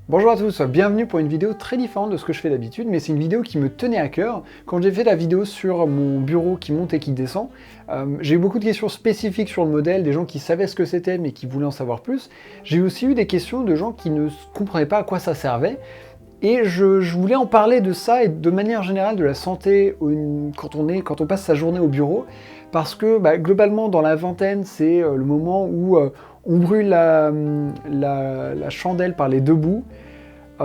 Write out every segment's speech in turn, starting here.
Bonjour à tous, bienvenue pour une vidéo très différente de ce que je fais d'habitude, mais c'est une vidéo qui me tenait à cœur. Quand j'ai fait la vidéo sur mon bureau qui monte et qui descend, j'ai eu beaucoup de questions spécifiques sur le modèle, des gens qui savaient ce que c'était mais qui voulaient en savoir plus. J'ai aussi eu des questions de gens qui ne comprenaient pas à quoi ça servait. Et je voulais en parler de ça et de manière générale de la santé quand on passe sa journée au bureau, parce que globalement dans la vingtaine c'est le moment où on brûle la chandelle par les deux bouts.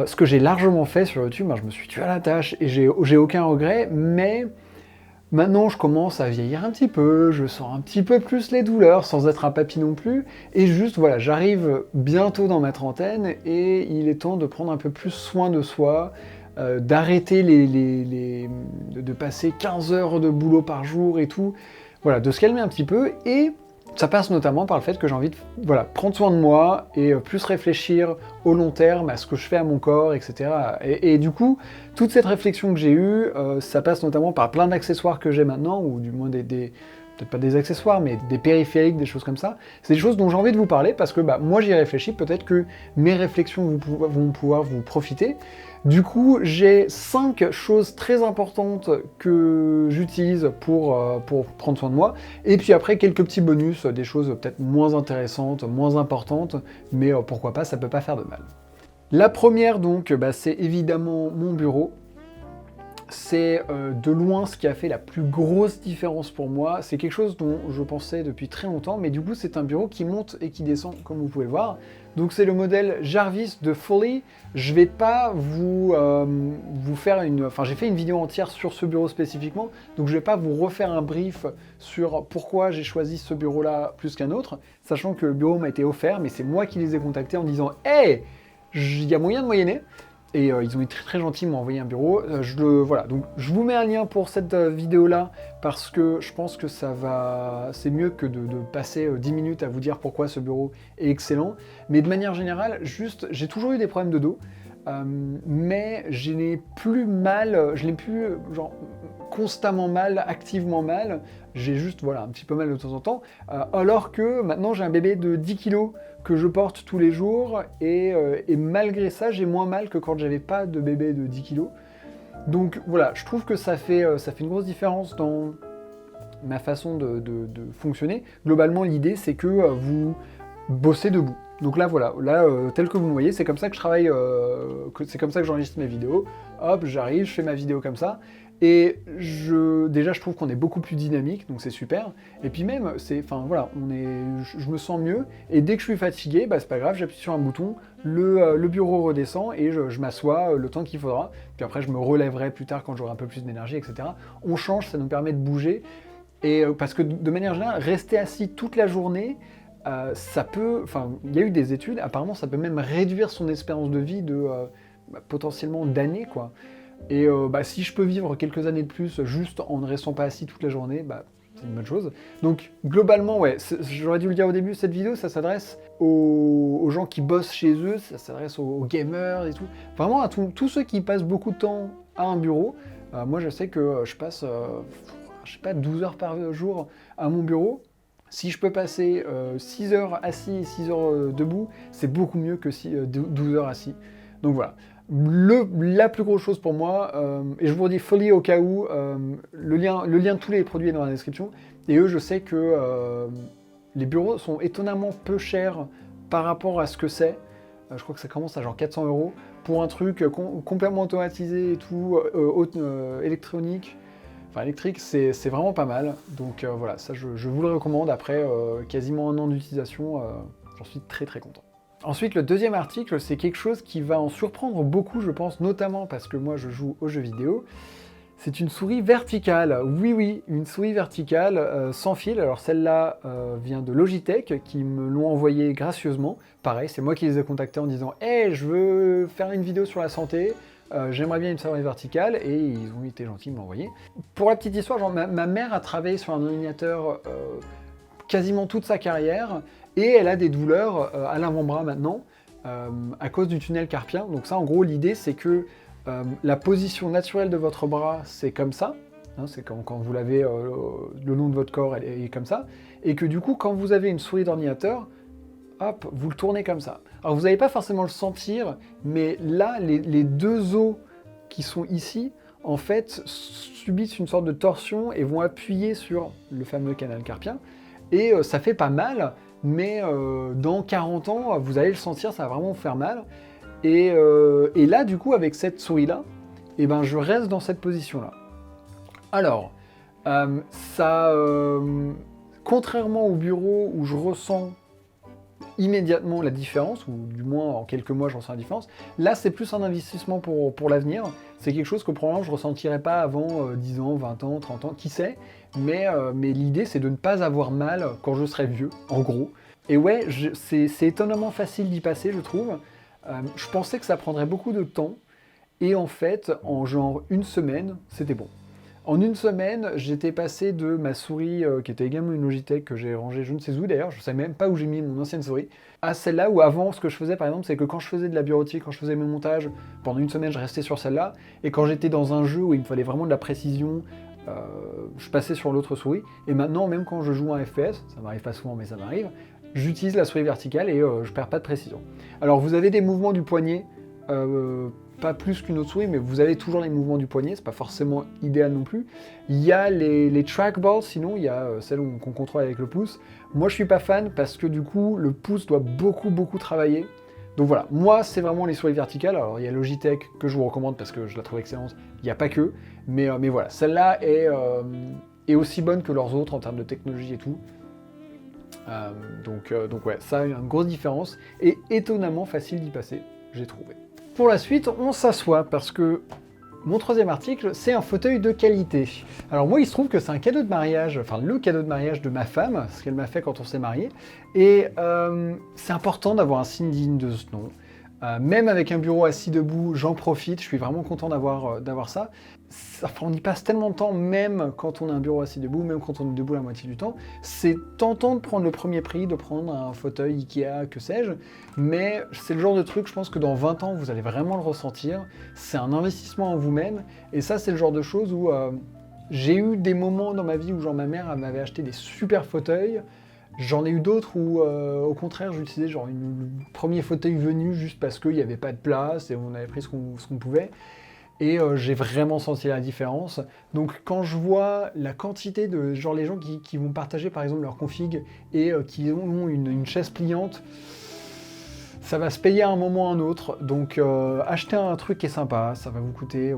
Ce que j'ai largement fait sur YouTube, je me suis tué à la tâche et j'ai aucun regret, mais maintenant je commence à vieillir un petit peu, je sens un petit peu plus les douleurs sans être un papy non plus, et juste voilà, j'arrive bientôt dans ma trentaine et il est temps de prendre un peu plus soin de soi, d'arrêter de passer 15 heures de boulot par jour et tout, voilà, de se calmer un petit peu, et ça passe notamment par le fait que j'ai envie de prendre soin de moi et plus réfléchir au long terme à ce que je fais à mon corps, etc. Et du coup, toute cette réflexion que j'ai eue, ça passe notamment par plein d'accessoires que j'ai maintenant, ou du moins peut-être pas des accessoires, mais des périphériques, des choses comme ça. C'est des choses dont j'ai envie de vous parler parce que moi j'y réfléchis, peut-être que mes réflexions vont pouvoir vous profiter. Du coup, j'ai 5 choses très importantes que j'utilise pour prendre soin de moi, et puis après quelques petits bonus, des choses peut-être moins intéressantes, moins importantes, mais pourquoi pas, ça peut pas faire de mal. La première donc, c'est évidemment mon bureau. C'est de loin ce qui a fait la plus grosse différence pour moi. C'est quelque chose dont je pensais depuis très longtemps, mais du coup c'est un bureau qui monte et qui descend, comme vous pouvez le voir. Donc c'est le modèle Jarvis de Foley. Je vais pas vous faire une... Enfin, j'ai fait une vidéo entière sur ce bureau spécifiquement, donc je vais pas vous refaire un brief sur pourquoi j'ai choisi ce bureau-là plus qu'un autre, sachant que le bureau m'a été offert, mais c'est moi qui les ai contactés en disant « Hey, il y a moyen de moyenner !» Et ils ont été très gentils, ils m'ont envoyé un bureau. Voilà, donc je vous mets un lien pour cette vidéo-là, parce que je pense que c'est mieux que de passer 10 minutes à vous dire pourquoi ce bureau est excellent. Mais de manière générale, j'ai toujours eu des problèmes de dos, mais je n'ai plus mal, je n'ai plus genre constamment mal, activement mal, j'ai juste un petit peu mal de temps en temps, alors que maintenant j'ai un bébé de 10 kilos que je porte tous les jours, et malgré ça, j'ai moins mal que quand j'avais pas de bébé de 10 kilos. Donc voilà, je trouve que ça fait une grosse différence dans ma façon de fonctionner. Globalement, l'idée, c'est que vous bossez debout. Donc là, voilà, tel que vous me voyez, c'est comme ça que je travaille, c'est comme ça que j'enregistre mes vidéos. Hop, j'arrive, je fais ma vidéo comme ça. Et déjà, je trouve qu'on est beaucoup plus dynamique, donc c'est super. Et puis même, je me sens mieux. Et dès que je suis fatigué, c'est pas grave, j'appuie sur un bouton, le bureau redescend et je m'assois le temps qu'il faudra. Puis après, je me relèverai plus tard quand j'aurai un peu plus d'énergie, etc. On change, ça nous permet de bouger. Et parce que de manière générale, rester assis toute la journée, ça peut... Enfin, il y a eu des études, apparemment, ça peut même réduire son espérance de vie de potentiellement d'années, quoi. Et si je peux vivre quelques années de plus juste en ne restant pas assis toute la journée, c'est une bonne chose. Donc globalement, ouais, j'aurais dû le dire au début, cette vidéo, ça s'adresse aux gens qui bossent chez eux, ça s'adresse aux gamers et tout. Vraiment à tous ceux qui passent beaucoup de temps à un bureau. Moi je sais que je passe, je sais pas, 12 heures par jour à mon bureau. Si je peux passer 6 heures assis et 6 heures debout, c'est beaucoup mieux que 12 heures assis. Donc voilà. La plus grosse chose pour moi, et je vous redis Foley au cas où, le lien de tous les produits est dans la description, et eux je sais que les bureaux sont étonnamment peu chers par rapport à ce que c'est. Je crois que ça commence à genre 400 € pour un truc complètement automatisé et tout, électronique. Enfin électrique, c'est vraiment pas mal, donc voilà, ça je vous le recommande. Après quasiment un an d'utilisation, j'en suis très très content. Ensuite, le deuxième article, c'est quelque chose qui va en surprendre beaucoup, je pense, notamment parce que moi je joue aux jeux vidéo. C'est une souris verticale. Oui, une souris verticale sans fil. Alors celle-là vient de Logitech, qui me l'ont envoyée gracieusement. Pareil, c'est moi qui les ai contactés en disant « Hey, je veux faire une vidéo sur la santé, j'aimerais bien une souris verticale », et ils ont été gentils de m'envoyer. Pour la petite histoire, genre, ma mère a travaillé sur un ordinateur quasiment toute sa carrière, et elle a des douleurs à l'avant-bras maintenant, à cause du tunnel carpien. Donc ça, en gros, l'idée, c'est que la position naturelle de votre bras, c'est comme ça, hein, c'est quand vous l'avez le long de votre corps, elle est comme ça, et que du coup, quand vous avez une souris d'ordinateur, hop, vous le tournez comme ça. Alors vous n'allez pas forcément le sentir, mais là, les deux os qui sont ici, en fait, subissent une sorte de torsion et vont appuyer sur le fameux canal carpien. Et ça fait pas mal, mais dans 40 ans, vous allez le sentir, ça va vraiment vous faire mal. Et là, du coup, avec cette souris-là, eh ben, je reste dans cette position-là. Alors, contrairement au bureau où je ressens immédiatement la différence, ou du moins en quelques mois je ressens la différence, là c'est plus un investissement pour l'avenir, c'est quelque chose que probablement je ne ressentirai pas avant 10 ans, 20 ans, 30 ans, qui sait, mais l'idée c'est de ne pas avoir mal quand je serai vieux, en gros. Et ouais, c'est étonnamment facile d'y passer, je trouve. Je pensais que ça prendrait beaucoup de temps, et en fait, en genre une semaine, c'était bon. En une semaine, j'étais passé de ma souris, qui était également une Logitech, que j'ai rangée je ne sais où d'ailleurs, je ne sais même pas où j'ai mis mon ancienne souris, à celle-là où avant, ce que je faisais par exemple, c'est que quand je faisais de la bureautique, quand je faisais mes montages, pendant une semaine, je restais sur celle-là, et quand j'étais dans un jeu où il me fallait vraiment de la précision, je passais sur l'autre souris, et maintenant, même quand je joue un FPS, ça m'arrive pas souvent, mais ça m'arrive, j'utilise la souris verticale et je perds pas de précision. Alors vous avez des mouvements du poignet, pas plus qu'une autre souris, mais vous avez toujours les mouvements du poignet, c'est pas forcément idéal non plus. Il y a les trackballs, sinon il y a celles qu'on contrôle avec le pouce. Moi je suis pas fan parce que du coup le pouce doit beaucoup travailler. Donc voilà, moi c'est vraiment les souris verticales. Alors il y a Logitech que je vous recommande parce que je la trouve excellente, il n'y a pas que, mais voilà, celle-là est aussi bonne que leurs autres en termes de technologie et tout. Donc ouais, ça a une grosse différence et étonnamment facile d'y passer, j'ai trouvé. Pour la suite, on s'assoit parce que mon troisième article, c'est un fauteuil de qualité. Alors moi, il se trouve que c'est un cadeau de mariage, enfin le cadeau de mariage de ma femme, ce qu'elle m'a fait quand on s'est mariés, et c'est important d'avoir un signe digne de ce nom. Même avec un bureau assis debout, j'en profite, je suis vraiment content d'avoir ça. Enfin, on y passe tellement de temps, même quand on a un bureau assis debout, même quand on est debout la moitié du temps. C'est tentant de prendre le premier prix, de prendre un fauteuil Ikea, que sais-je, mais c'est le genre de truc, je pense que dans 20 ans, vous allez vraiment le ressentir. C'est un investissement en vous-même, et ça, c'est le genre de choses où j'ai eu des moments dans ma vie où genre ma mère m'avait acheté des super fauteuils. J'en ai eu d'autres où, au contraire, j'utilisais genre le premier fauteuil venu juste parce qu'il n'y avait pas de place et on avait pris ce qu'on pouvait. Et j'ai vraiment senti la différence. Donc quand je vois la quantité de genre les gens qui vont partager par exemple leur config et qui ont une chaise pliante, ça va se payer à un moment ou à un autre. Donc acheter un truc qui est sympa, ça va vous coûter,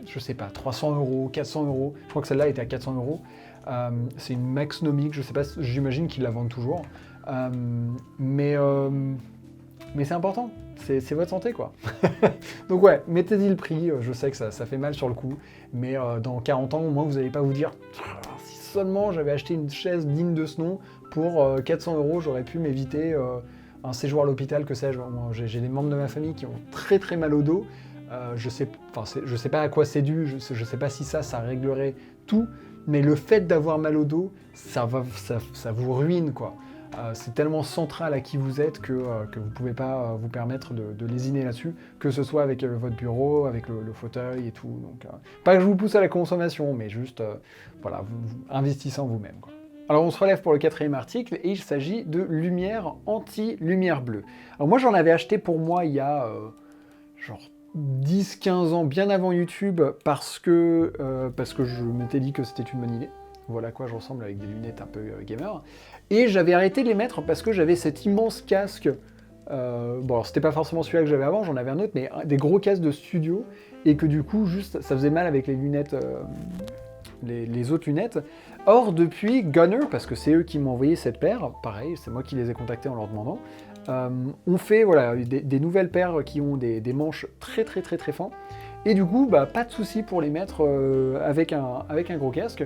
je sais pas, 300 €, 400 €. Je crois que celle-là était à 400 €. C'est une Maxnomic, je sais pas, j'imagine qu'ils la vendent toujours. Mais c'est important, c'est votre santé quoi. Donc ouais, mettez-y le prix, je sais que ça fait mal sur le coup, mais dans 40 ans au moins vous n'allez pas vous dire si seulement j'avais acheté une chaise digne de ce nom pour 400 €, j'aurais pu m'éviter un séjour à l'hôpital, que sais-je. J'ai des membres de ma famille qui ont très mal au dos, je sais pas à quoi c'est dû, je sais pas si ça réglerait tout, mais le fait d'avoir mal au dos, ça vous ruine quoi. C'est tellement central à qui vous êtes que vous ne pouvez pas vous permettre de lésiner là-dessus, que ce soit avec votre bureau, avec le fauteuil et tout. Donc, pas que je vous pousse à la consommation, mais juste voilà, vous investissez en vous-même, quoi. Alors on se relève pour le quatrième article, et il s'agit de lumière anti-lumière bleue. Alors moi j'en avais acheté pour moi il y a genre 10-15 ans, bien avant YouTube, parce que je m'étais dit que c'était une bonne idée. Voilà à quoi je ressemble avec des lunettes un peu gamer. Et j'avais arrêté de les mettre parce que j'avais cet immense casque. Bon, alors c'était pas forcément celui-là que j'avais avant, j'en avais un autre, mais des gros casques de studio, et que du coup, juste, ça faisait mal avec les lunettes, les autres lunettes. Or, depuis Gunner, parce que c'est eux qui m'ont envoyé cette paire, pareil, c'est moi qui les ai contactés en leur demandant, on fait voilà, des nouvelles paires qui ont des manches très fins, et du coup, bah, pas de souci pour les mettre avec un gros casque.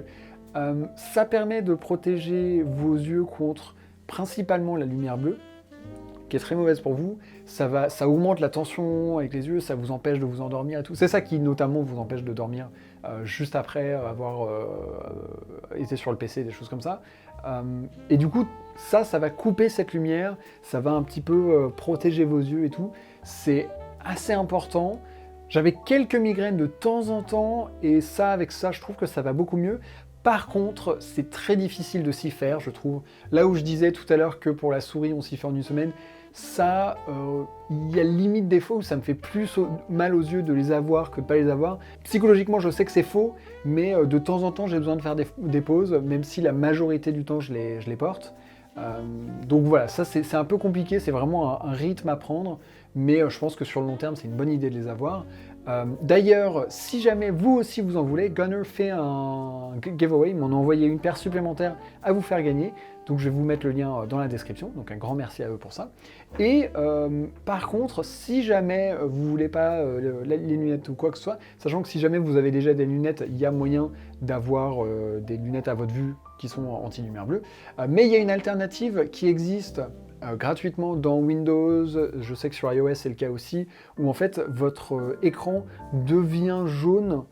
Ça permet de protéger vos yeux contre principalement la lumière bleue, qui est très mauvaise pour vous. Ça augmente la tension avec les yeux, ça vous empêche de vous endormir et tout. C'est ça qui notamment vous empêche de dormir juste après avoir été sur le PC, des choses comme ça. Et du coup, ça va couper cette lumière, ça va un petit peu protéger vos yeux et tout. C'est assez important. J'avais quelques migraines de temps en temps, et ça, avec ça, je trouve que ça va beaucoup mieux. Par contre, c'est très difficile de s'y faire, je trouve. Là où je disais tout à l'heure que pour la souris, on s'y fait en une semaine, ça, il y a limite des fois où ça me fait plus mal aux yeux de les avoir que de pas les avoir. Psychologiquement, je sais que c'est faux, mais de temps en temps, j'ai besoin de faire des pauses, même si la majorité du temps, je les porte. Donc voilà, ça c'est un peu compliqué, c'est vraiment un rythme à prendre, mais je pense que sur le long terme, c'est une bonne idée de les avoir. D'ailleurs, si jamais vous aussi vous en voulez, Gunner fait un giveaway, il m'en a envoyé une paire supplémentaire à vous faire gagner, donc je vais vous mettre le lien dans la description, donc un grand merci à eux pour ça. Et par contre, si jamais vous voulez pas les lunettes ou quoi que ce soit, sachant que si jamais vous avez déjà des lunettes, il y a moyen d'avoir des lunettes à votre vue qui sont anti-lumière bleue, mais il y a une alternative qui existe gratuitement dans Windows, je sais que sur iOS c'est le cas aussi, où en fait votre écran devient jaune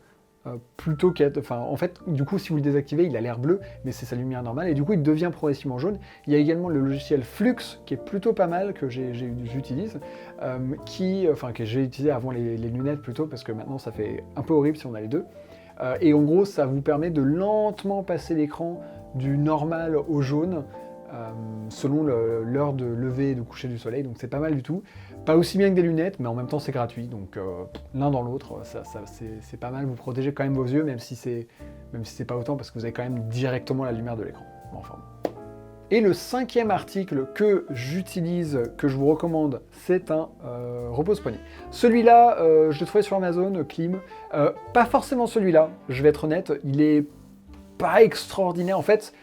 plutôt qu'être... Enfin, en fait, du coup, si vous le désactivez, il a l'air bleu, mais c'est sa lumière normale, et du coup, il devient progressivement jaune. Il y a également le logiciel Flux, qui est plutôt pas mal, que j'utilise, que j'ai utilisé avant les lunettes plutôt, parce que maintenant, ça fait un peu horrible si on a les deux. Et en gros, ça vous permet de lentement passer l'écran du normal au jaune, selon l'heure de lever et de coucher du soleil, donc c'est pas mal du tout. Pas aussi bien que des lunettes, mais en même temps c'est gratuit, donc l'un dans l'autre, c'est pas mal, vous protégez quand même vos yeux, même si c'est pas autant, parce que vous avez quand même directement la lumière de l'écran. Bon, enfin. Et le 5e article que j'utilise, que je vous recommande, c'est un repose-poignet. Celui-là, je l'ai trouvé sur Amazon, Klim. Pas forcément celui-là, je vais être honnête, il est pas extraordinaire. En fait,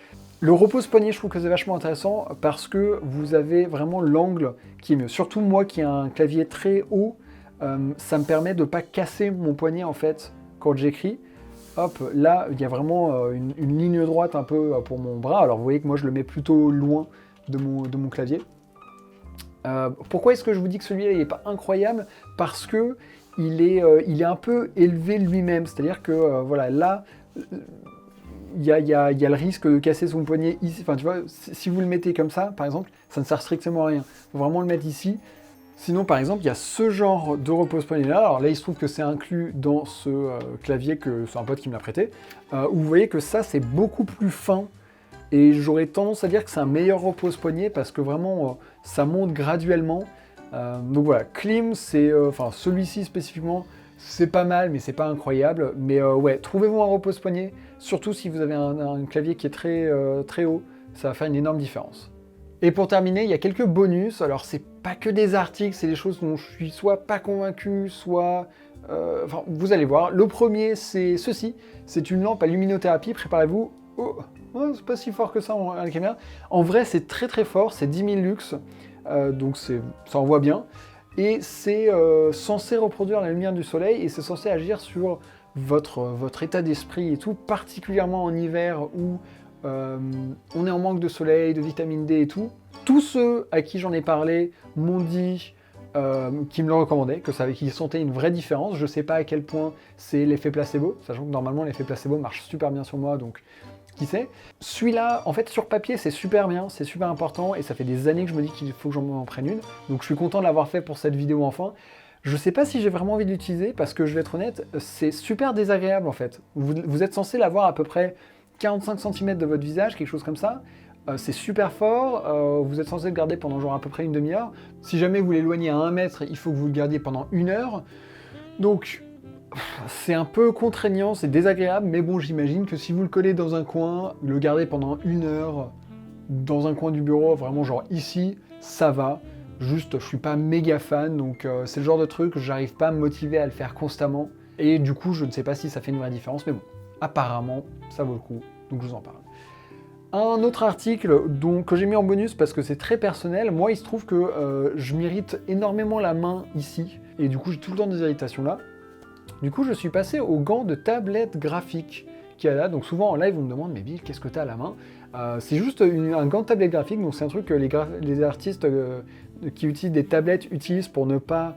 le repose-poignet, je trouve que c'est vachement intéressant parce que vous avez vraiment l'angle qui est mieux. Surtout moi qui ai un clavier très haut, ça me permet de ne pas casser mon poignet en fait quand j'écris. Hop, là, il y a vraiment une ligne droite un peu pour mon bras. Alors vous voyez que moi je le mets plutôt loin de mon clavier. Pourquoi est-ce que je vous dis que celui-là n'est pas incroyable? Parce que il est un peu élevé lui-même. C'est-à-dire que voilà, là, il y a le risque de casser son poignet ici. Enfin, tu vois, si vous le mettez comme ça, par exemple, ça ne sert strictement à rien. Il faut vraiment le mettre ici. Sinon, par exemple, il y a ce genre de repose-poignet-là. Alors là, il se trouve que c'est inclus dans ce clavier, que c'est un pote qui me l'a prêté, où vous voyez que ça, c'est beaucoup plus fin. Et j'aurais tendance à dire que c'est un meilleur repose-poignet parce que vraiment, ça monte graduellement. Donc voilà, Klim, c'est, celui-ci spécifiquement, c'est pas mal, mais c'est pas incroyable. Mais ouais, trouvez-vous un repose-poignet, surtout si vous avez un clavier qui est très haut, ça va faire une énorme différence. Et pour terminer, il y a quelques bonus. Alors, c'est pas que des articles, c'est des choses dont je suis soit pas convaincu, soit... vous allez voir. Le premier, c'est ceci. C'est une lampe à luminothérapie. Préparez-vous. Oh, c'est pas si fort que ça à la caméra. En vrai, c'est très très fort. C'est 10 000 lux. Donc, ça envoie bien. Et c'est censé reproduire la lumière du soleil et c'est censé agir sur votre état d'esprit et tout, particulièrement en hiver où on est en manque de soleil, de vitamine D et tout. Tous ceux à qui j'en ai parlé m'ont dit qu'ils me le recommandaient, qu'ils sentaient une vraie différence. Je sais pas à quel point c'est l'effet placebo, sachant que normalement l'effet placebo marche super bien sur moi, donc qui sait. Celui-là, en fait, sur papier, c'est super bien, c'est super important, et ça fait des années que je me dis qu'il faut que j'en prenne une, donc je suis content de l'avoir fait pour cette vidéo enfin. Je sais pas si j'ai vraiment envie de l'utiliser, parce que je vais être honnête, c'est super désagréable en fait. Vous êtes censé l'avoir à peu près 45 cm de votre visage, quelque chose comme ça. C'est super fort, vous êtes censé le garder pendant genre à peu près une demi-heure. Si jamais vous l'éloignez à 1 mètre, il faut que vous le gardiez pendant 1 heure. Donc, c'est un peu contraignant, c'est désagréable, mais bon, j'imagine que si vous le collez dans un coin, le gardez pendant 1 heure, dans un coin du bureau, vraiment genre ici, ça va. Juste, je suis pas méga fan, donc c'est le genre de truc que j'arrive pas à me motiver à le faire constamment. Et du coup, je ne sais pas si ça fait une vraie différence, mais bon, apparemment, ça vaut le coup, donc je vous en parle. Un autre article que j'ai mis en bonus parce que c'est très personnel, moi il se trouve que je m'irrite énormément la main ici, et du coup j'ai tout le temps des irritations là. Du coup je suis passé aux gants de tablette graphique qu'il y a là, donc souvent en live on me demande « mais Bill, qu'est-ce que tu as à la main ?» C'est juste un gant de tablette graphique, donc c'est un truc que les artistes qui utilisent des tablettes utilisent pour ne pas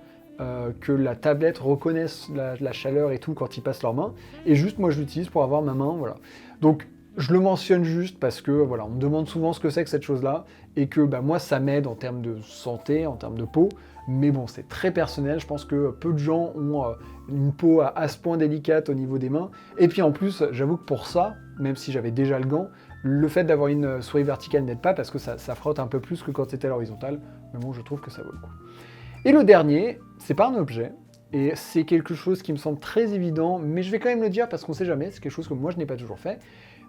que la tablette reconnaisse la chaleur et tout quand ils passent leurs mains, et juste moi je l'utilise pour avoir ma main, voilà. Donc je le mentionne juste parce que voilà, on me demande souvent ce que c'est que cette chose-là, et que moi ça m'aide en termes de santé, en termes de peau, mais bon, c'est très personnel, je pense que peu de gens ont une peau à ce point délicate au niveau des mains, et puis en plus, j'avoue que pour ça, même si j'avais déjà le gant. Le fait d'avoir une souris verticale n'aide pas parce que ça frotte un peu plus que quand c'était à l'horizontale, mais bon, je trouve que ça vaut le coup. Et le dernier, c'est pas un objet, et c'est quelque chose qui me semble très évident, mais je vais quand même le dire parce qu'on sait jamais, c'est quelque chose que moi je n'ai pas toujours fait,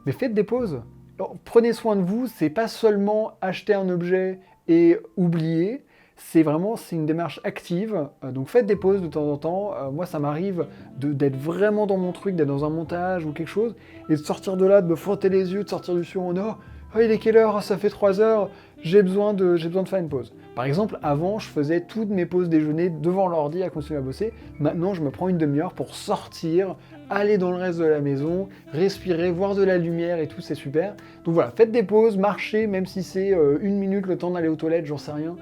mais faites des pauses. Alors, prenez soin de vous, c'est pas seulement acheter un objet et oublier, c'est une démarche active, donc faites des pauses de temps en temps. Moi ça m'arrive d'être vraiment dans mon truc, d'être dans un montage ou quelque chose, et de sortir de là, de me frotter les yeux, de sortir du sur, oh, il est quelle heure? Ça fait 3 heures, j'ai besoin de faire une pause. Par exemple, avant, je faisais toutes mes pauses déjeuner devant l'ordi à continuer à bosser. Maintenant, je me prends une demi-heure pour sortir, aller dans le reste de la maison, respirer, voir de la lumière et tout, c'est super. Donc voilà, faites des pauses, marchez, même si c'est 1 minute, le temps d'aller aux toilettes, j'en sais rien,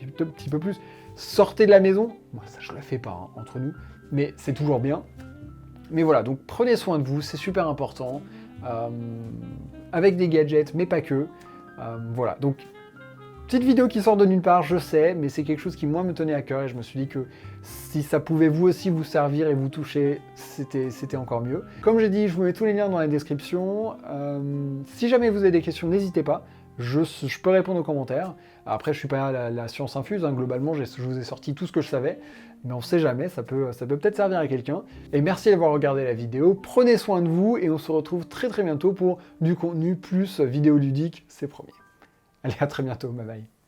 un petit peu plus. Sortez de la maison, moi ça je le fais pas, hein, entre nous, mais c'est toujours bien. Mais voilà, donc prenez soin de vous, c'est super important, avec des gadgets, mais pas que. Voilà, donc petite vidéo qui sort de nulle part, je sais, mais c'est quelque chose qui moi me tenait à cœur et je me suis dit que si ça pouvait vous aussi vous servir et vous toucher, c'était encore mieux. Comme j'ai dit, je vous mets tous les liens dans la description. Si jamais vous avez des questions, n'hésitez pas. Je peux répondre aux commentaires. Après, je suis pas la science infuse, hein. Globalement, je vous ai sorti tout ce que je savais, mais on sait jamais, ça peut peut-être servir à quelqu'un. Et merci d'avoir regardé la vidéo, prenez soin de vous, et on se retrouve très très bientôt pour du contenu plus vidéoludique, c'est promis. Allez, à très bientôt, bye bye.